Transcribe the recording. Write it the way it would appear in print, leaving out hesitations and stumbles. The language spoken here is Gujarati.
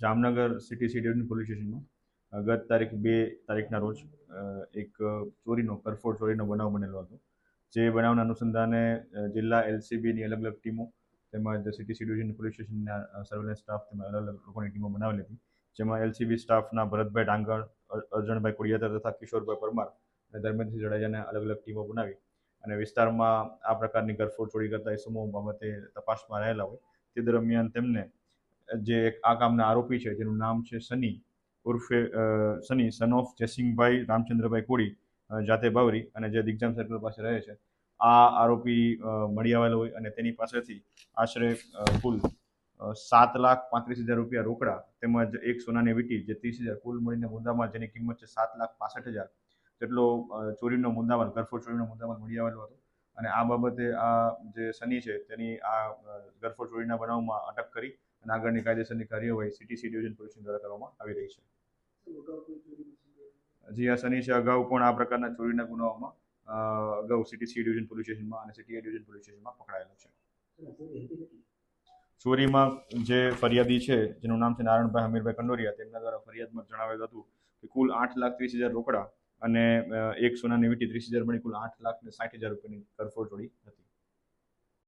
જામનગર સિટી ડિવિઝન પોલીસ સ્ટેશનમાં ગત તારીખ 2 તારીખના રોજ એક કરફોડ ચોરીનો બનાવ બનેલો હતો. જે બનાવના અનુસંધાને જિલ્લા એલસીબીની અલગ અલગ ટીમો તેમજ સિટી ડિવિઝન પોલીસ સ્ટેશનના સર્વેલન્સ સ્ટાફ તેમજ અલગ અલગ લોકોની ટીમો બનાવેલી હતી. જેમાં એલસીબી સ્ટાફના ભરતભાઈ ડાંગર, અર્જણભાઈ કુડિયાતર તથા કિશોરભાઈ પરમાર અને ધર્મેન્દ્રસિંહ જાડેજાને અલગ અલગ ટીમો બનાવી અને વિસ્તારમાં આ પ્રકારની ગરફોડ ચોરી કરતા ઇસમો બાબતે તપાસમાં રહેલા હોય તે દરમિયાન તેમને જે આ કામના આરોપી છે જેનું નામ છે સની ઉર્ફે સની સન ઓફ જયસિંહભાઈ રામચંદ્રભાઈ કોળી જાતે બાવરી અને જે દિગ્જામ સર્કલ પાસે રહે છે આ આરોપી મળી આવેલો હોય અને તેની પાસેથી આશરે કુલ 7,35,000 રૂપિયા રોકડા તેમજ એક સોનાની વીંટી જે 30,000 કુલ મળીને મુદ્દામાં જેની કિંમત છે 7,65,000 જેટલો ચોરીનો મુદ્દામાલ ગરફોડ ચોરીનો મુદ્દામાલ મળી આવેલો હતો. અને આ બાબતે આ જે સની છે તેની આ ગરફોડ ચોરીના બનાવમાં અટક કરી અને આગળની કાયદેસરની કાર્યવાહી સિટી ડિવિઝન પોલીસ દ્વારા કરવામાં આવી રહી છે. જી આ સની છે અગાઉ પણ આ પ્રકારના ચોરીના ગુનાઓમાં અગાઉ સિટી ડિવિઝન પોલીસ સ્ટેશનમાં અને સિટી ડિવિઝન પોલીસ સ્ટેશનમાં પકડાયેલો છે. ચોરીમાં જે ફરિયાદી છે જેનું નામ છે નારણભાઈ હમીરભાઈ કંડોરિયા તેમના દ્વારા ફરિયાદમાં જણાવેલું હતું કે કુલ 8,30,000 રોકડા અને એક સોનાની વીંટી 30,000 મળી કુલ 8,60,000 રૂપિયાની ગરફોડ ચોરી હતી.